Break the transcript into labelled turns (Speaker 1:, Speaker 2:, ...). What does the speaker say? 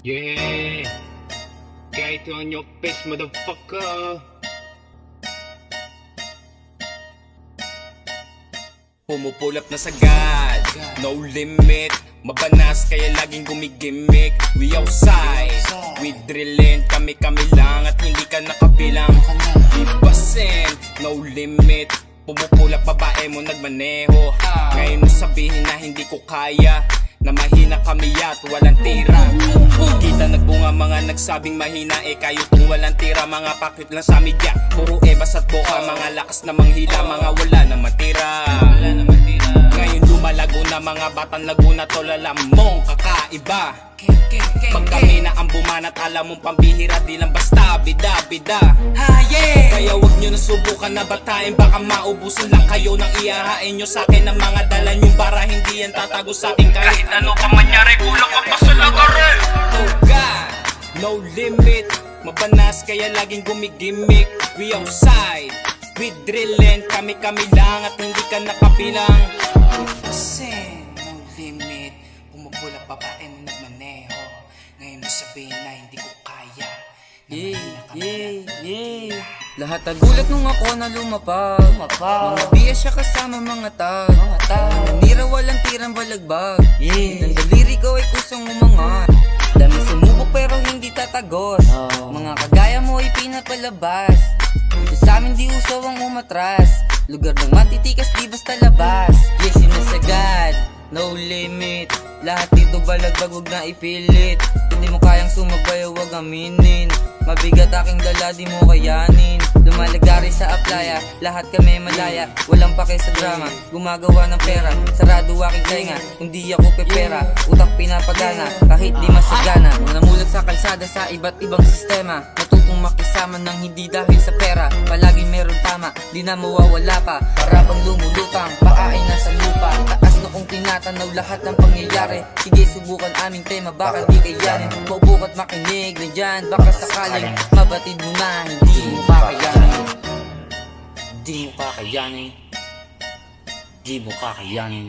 Speaker 1: Yeah, get on your face, motherfucker.
Speaker 2: Pumupulap na sagad, no limit. Mabanas kaya laging gumigimik. We outside, we drillin. Kami lang at hindi ka nakabilang. Ibasin, no limit. Pumupulap babae mo nagmaneho. Ngayon mo sabihin na hindi ko kaya, na mahina kami at walang tira. Kita nagbunga mga nagsabing mahina, kayo kung walang tira. Mga pakit lang sa media, puro ebas at boka. Mga lakas na manghila, mga wala na matira. Ngayon lumalago na mga batang Laguna, tolala mong kakaiba. Pag kami na ang bumanat, alam mong pambihira, di lang basta bida-bida. Kaya wag nyo na subukan na batain, baka maubusan lang kayo nang iyahain nyo sa'kin ang mga dala nyo, para hindi yan tatago sa'kin. Kahit ano pa manyari, kulang ka pa sa lagari. Oh God, no limit. Mabanas kaya laging gumigimik. We outside, we drillin. Kami lang at hindi ka nakabilang. Kasi no limit. Pumupula babae mo nagmaneho. Ngayon mo sabihin na hindi ko kaya.
Speaker 3: Lahat nagulat nung ako na lumapag. Mga biya siya kasama mga tag. Nanira walang tirang balagbag. Ng daliri ko ay kusang umangat. Dami sumubok pero hindi tatagos. Mga kagaya mo ay pinapalabas. Dito sa amin di usaw ang umatras. Lugar ng matitikas di basta labas. Yes, sinasagad, no limit. Lahat dito balagbag, wag na ipilit. Hindi mo kayang sumabay, wag aminin. Mabigat aking dala, di mo kayanin. Lumalagari sa aplaya, lahat kami malaya. Walang pake sa drama, gumagawa ng pera. Sarado aking tainga, kung di ako pepera. Utak pinapagana, kahit di masagana. Namulat sa kalsada sa iba't ibang sistema. Matutong makisama ng hindi dahil sa pera. Palaging meron tama, di na mawawala pa. Para bang lumulutang, paa ay nasa lupa. Taas noong tinatanaw lahat ng pangyayari. Sige subukan aming tema, baka di kayanin. Maubukat makinig na dyan, baka sakaling mabatid mo na hindi mo kakayanin. Di mo kakayanin. Di mo kakayanin.